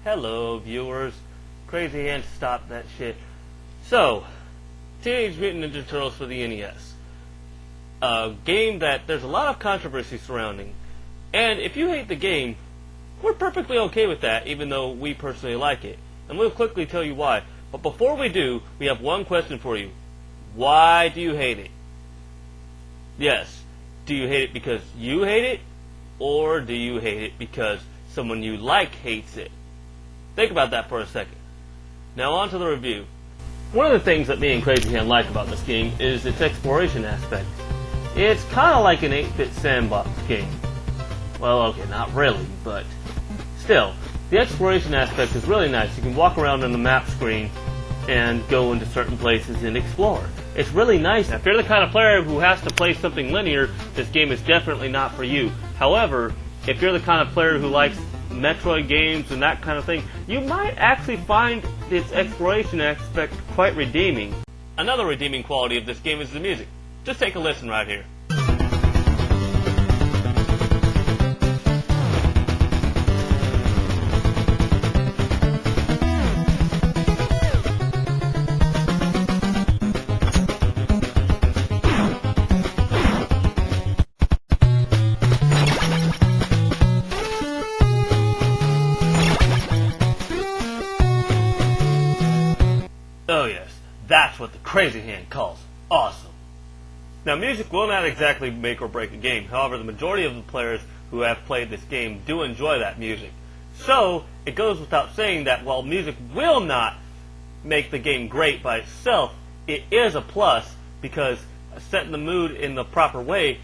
Hello, viewers. Crazy Hand, stop that shit. So, Teenage Mutant Ninja Turtles for the NES. A game that there's a lot of controversy surrounding. And if you hate the game, we're perfectly okay with that, even though we personally like it. And we'll quickly tell you why. But before we do, we have one question for you. Why do you hate it? Yes. Do you hate it because you hate it? Or do you hate it because someone you like hates it? Think about that for a second. Now on to the review. One of the things that me and Crazy Hand like about this game is its exploration aspect. It's kind of like an 8-bit sandbox game. Well, okay, not really, but still. The exploration aspect is really nice. You can walk around on the map screen and go into certain places and explore. It's really nice. If you're the kind of player who has to play something linear, this game is definitely not for you. However, if you're the kind of player who likes Metroid games and that kind of thing, you might actually find its exploration aspect quite redeeming. Another redeeming quality of this game is the music. Just take a listen right here. Oh yes, that's what the Crazy Hand calls awesome. Now music will not exactly make or break a game, however the majority of the players who have played this game do enjoy that music. So, it goes without saying that while music will not make the game great by itself, it is a plus because setting the mood in the proper way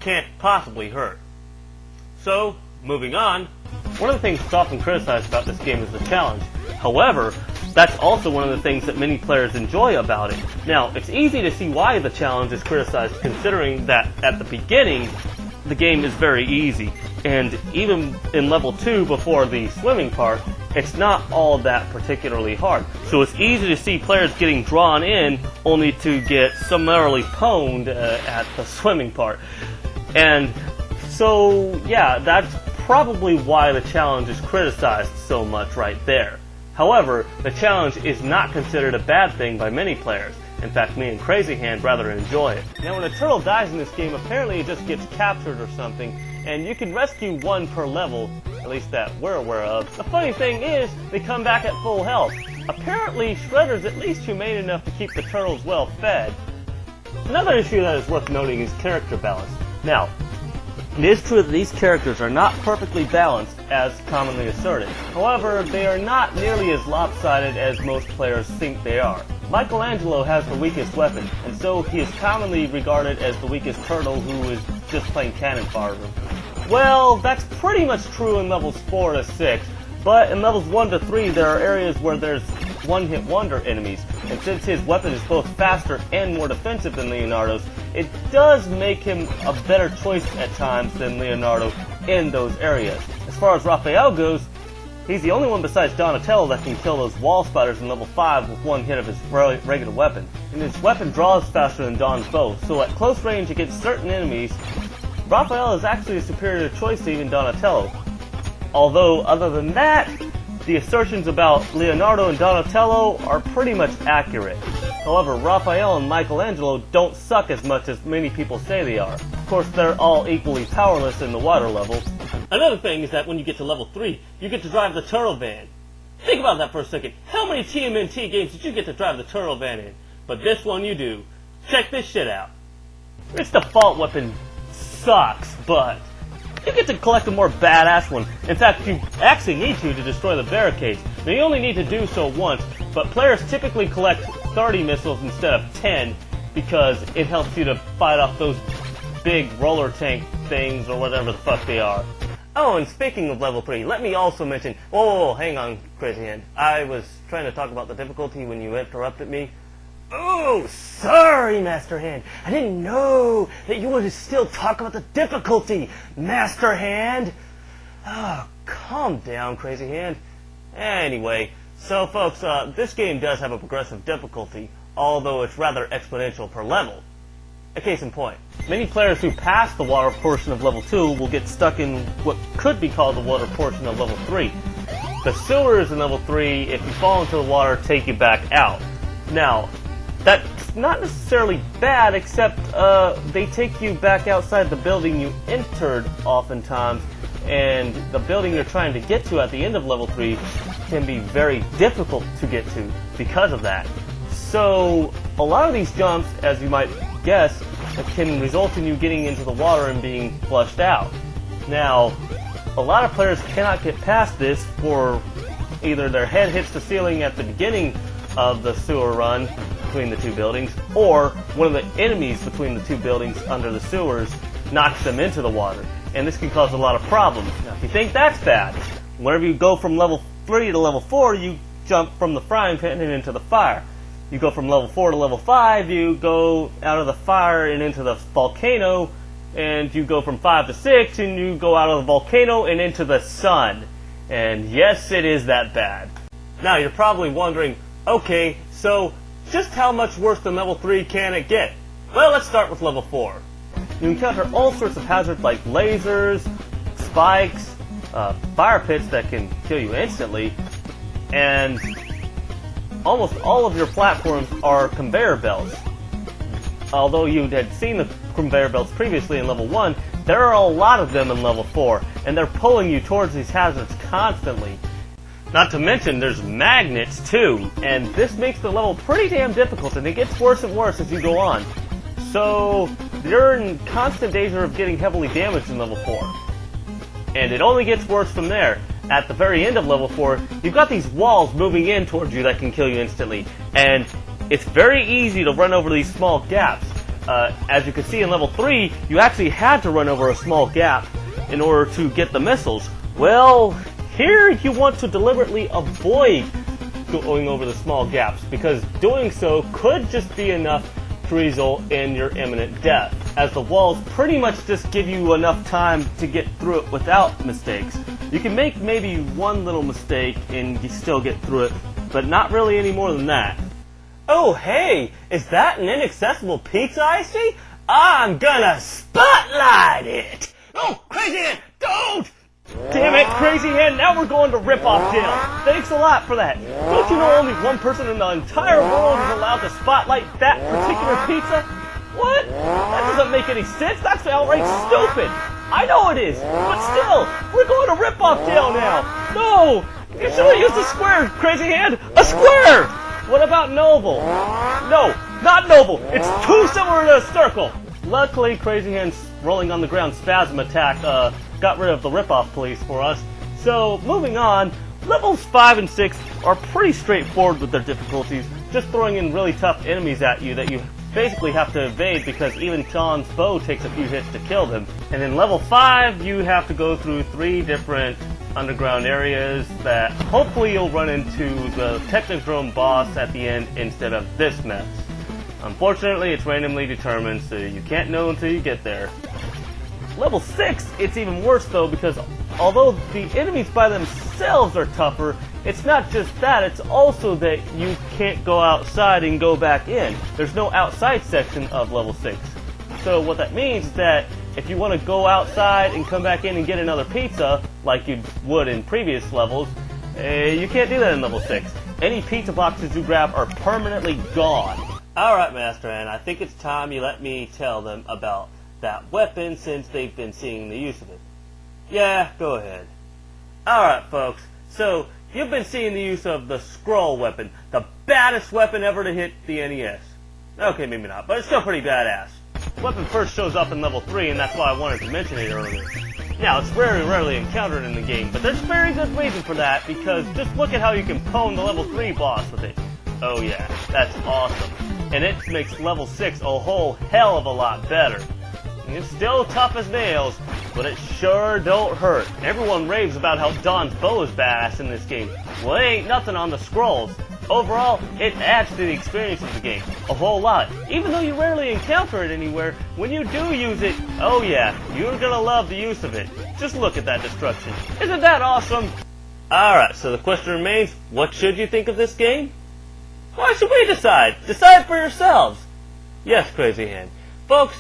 can't possibly hurt. So, moving on, one of the things that's often criticized about this game is the challenge. However, that's also one of the things that many players enjoy about it. Now, it's easy to see why the challenge is criticized, considering that at the beginning, the game is very easy. And even in level 2, before the swimming part, it's not all that particularly hard. So it's easy to see players getting drawn in, only to get summarily pwned at the swimming part. And so, yeah, that's probably why the challenge is criticized so much right there. However, the challenge is not considered a bad thing by many players. In fact, me and Crazy Hand rather enjoy it. Now, when a turtle dies in this game, apparently it just gets captured or something, and you can rescue one per level, at least that we're aware of. The funny thing is, they come back at full health. Apparently, Shredder's at least humane enough to keep the turtles well fed. Another issue that is worth noting is character balance. Now, it is true that these characters are not perfectly balanced, as commonly asserted. However, they are not nearly as lopsided as most players think they are. Michelangelo has the weakest weapon, and so he is commonly regarded as the weakest turtle who is just playing cannon fodder. Well, that's pretty much true in levels 4 to 6, but in levels 1 to 3 there are areas where there's one-hit wonder enemies, and since his weapon is both faster and more defensive than Leonardo's, it does make him a better choice at times than Leonardo in those areas. As far as Raphael goes, he's the only one besides Donatello that can kill those wall spiders in level 5 with one hit of his regular weapon. And his weapon draws faster than Don's bow, so at close range against certain enemies, Raphael is actually a superior choice to even Donatello. Although, other than that, the assertions about Leonardo and Donatello are pretty much accurate. However, Raphael and Michelangelo don't suck as much as many people say they are. Of course, they're all equally powerless in the water levels. Another thing is that when you get to level 3, you get to drive the turtle van. Think about that for a second. How many TMNT games did you get to drive the turtle van in? But this one you do. Check this shit out. Its default weapon sucks, but you get to collect a more badass one. In fact, you actually need to destroy the barricades. Now, you only need to do so once, but players typically collect 30 missiles instead of 10 because it helps you to fight off those big roller tank things or whatever the fuck they are. Oh, and speaking of level 3, let me also mention... Whoa, hang on, Crazy Hand. I was trying to talk about the difficulty when you interrupted me. Oh, sorry, Master Hand. I didn't know that you would still talk about the difficulty, Master Hand. Oh, calm down, Crazy Hand. Anyway, so folks, this game does have a progressive difficulty, although it's rather exponential per level. A case in point, many players who pass the water portion of level 2 will get stuck in what could be called the water portion of level 3. The sewers in level 3, if you fall into the water, take you back out. Now, that's not necessarily bad, except they take you back outside the building you entered oftentimes, and the building you're trying to get to at the end of level 3 can be very difficult to get to because of that. So, a lot of these jumps, as you might guess, can result in you getting into the water and being flushed out. Now, a lot of players cannot get past this, for either their head hits the ceiling at the beginning of the sewer run between the two buildings, or one of the enemies between the two buildings under the sewers knocks them into the water. And this can cause a lot of problems. Now, if you think that's bad, whenever you go from level 3 to level 4, you jump from the frying pan and into the fire. You go from level 4 to level 5, you go out of the fire and into the volcano, and you go from 5 to 6, and you go out of the volcano and into the sun. And yes, it is that bad. Now, you're probably wondering, okay, so just how much worse than level 3 can it get? Well, let's start with level 4. You encounter all sorts of hazards like lasers, spikes, fire pits that can kill you instantly, and almost all of your platforms are conveyor belts. Although you had seen the conveyor belts previously in level 1, there are a lot of them in level 4, and they're pulling you towards these hazards constantly. Not to mention, there's magnets too, and this makes the level pretty damn difficult, and it gets worse and worse as you go on. So, you're in constant danger of getting heavily damaged in level 4. And it only gets worse from there. At the very end of level 4, you've got these walls moving in towards you that can kill you instantly. And it's very easy to run over these small gaps. As you can see in level 3, you actually had to run over a small gap in order to get the missiles. Well, here you want to deliberately avoid going over the small gaps, because doing so could just be enough to result in your imminent death, as the walls pretty much just give you enough time to get through it without mistakes. You can make maybe one little mistake and you still get through it, but not really any more than that. Oh hey, is that an inaccessible pizza I see? I'm gonna spotlight it! Oh, Crazy Hand, don't! Damn it, Crazy Hand, now we're going to Rip-Off Jail. Thanks a lot for that. Don't you know only one person in the entire world is allowed to spotlight that particular pizza? What? That doesn't make any sense. That's outright stupid. I know it is, but still, we're going to Rip-Off Jail now. No, you should have used a square, Crazy Hand. A square! What about Noble? No, not Noble. It's too similar to a circle. Luckily, Crazy Hand's rolling on the ground spasm attack got rid of the rip-off police for us. So, moving on, levels 5 and 6 are pretty straightforward with their difficulties, just throwing in really tough enemies at you that you basically have to evade, because even Sean's bow takes a few hits to kill them. And in level 5, you have to go through 3 different underground areas that hopefully you'll run into the Technodrome boss at the end instead of this mess. Unfortunately, it's randomly determined, so you can't know until you get there. Level 6, it's even worse though, because although the enemies by themselves are tougher, it's not just that, it's also that you can't go outside and go back in. There's no outside section of level 6. So what that means is that if you want to go outside and come back in and get another pizza, like you would in previous levels, you can't do that in level 6. Any pizza boxes you grab are permanently gone. Alright, Master Ant, I think it's time you let me tell them about that weapon, since they've been seeing the use of it. Yeah, go ahead. Alright, folks, so you've been seeing the use of the scroll weapon, the baddest weapon ever to hit the NES. Okay, maybe not, but it's still pretty badass. The weapon first shows up in level 3, and that's why I wanted to mention it earlier. Now, it's very rarely encountered in the game, but there's a very good reason for that, because just look at how you can pwn the level 3 boss with it. Oh yeah, that's awesome. And it makes level 6 a whole hell of a lot better. It's still tough as nails, but it sure don't hurt. Everyone raves about how Don's bow is badass in this game. Well, it ain't nothing on the scrolls. Overall, it adds to the experience of the game a whole lot. Even though you rarely encounter it anywhere, when you do use it, oh yeah, you're gonna love the use of it. Just look at that destruction. Isn't that awesome? Alright, so the question remains, what should you think of this game? Why should we decide? Decide for yourselves. Yes, Crazy Hand. Folks,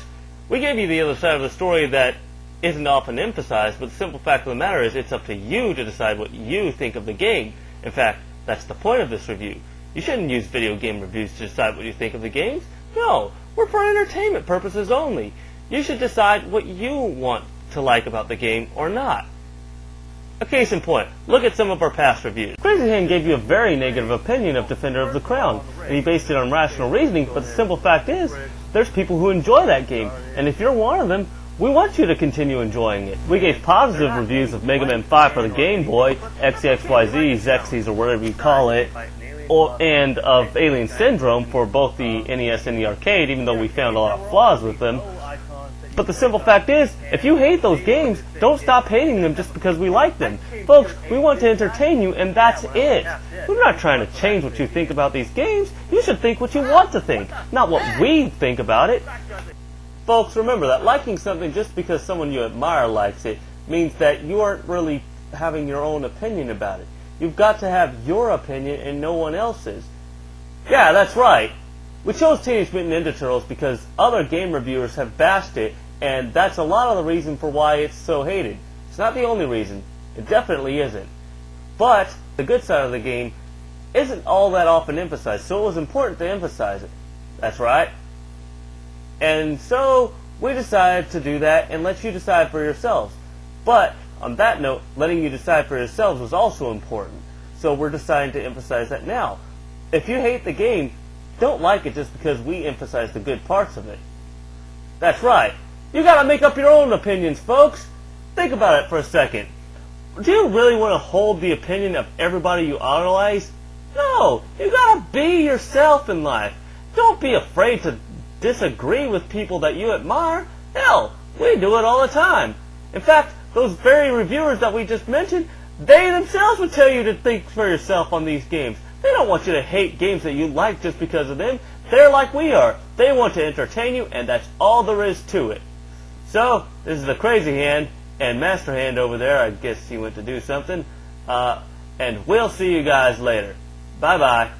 we gave you the other side of the story that isn't often emphasized, but the simple fact of the matter is it's up to you to decide what you think of the game. In fact, that's the point of this review. You shouldn't use video game reviews to decide what you think of the games. No, we're for entertainment purposes only. You should decide what you want to like about the game or not. A case in point, look at some of our past reviews. Crazy Hand gave you a very negative opinion of Defender of the Crown, and he based it on rational reasoning, but the simple fact is, there's people who enjoy that game, and if you're one of them, we want you to continue enjoying it. We gave positive reviews of Mega Man 5 for the Game Boy, XXYZ, Zexies, or whatever you call it, and of Alien Syndrome for both the NES and the arcade, even though we found a lot of flaws with them. But the simple fact is, if you hate those games, don't stop hating them just because we like them. Folks, we want to entertain you, and that's it. We're not trying to change what you think about these games. You should think what you want to think, not what we think about it. Folks, remember that liking something just because someone you admire likes it means that you aren't really having your own opinion about it. You've got to have your opinion and no one else's. Yeah, that's right. We chose Teenage Mutant Ninja Turtles because other game reviewers have bashed it, and that's a lot of the reason for why it's so hated. It's not the only reason. It definitely isn't. But the good side of the game isn't all that often emphasized, so it was important to emphasize it. That's right. And so we decided to do that and let you decide for yourselves. But on that note, letting you decide for yourselves was also important. So we're deciding to emphasize that now. If you hate the game, don't like it just because we emphasize the good parts of it. That's right. You gotta make up your own opinions, folks. Think about it for a second. Do you really want to hold the opinion of everybody you idolize? No, you gotta be yourself in life. Don't be afraid to disagree with people that you admire. Hell, we do it all the time. In fact, those very reviewers that we just mentioned, they themselves would tell you to think for yourself on these games. They don't want you to hate games that you like just because of them. They're like we are. They want to entertain you, and that's all there is to it. So, this is the Crazy Hand, and Master Hand over there, I guess he went to do something. And we'll see you guys later. Bye-bye.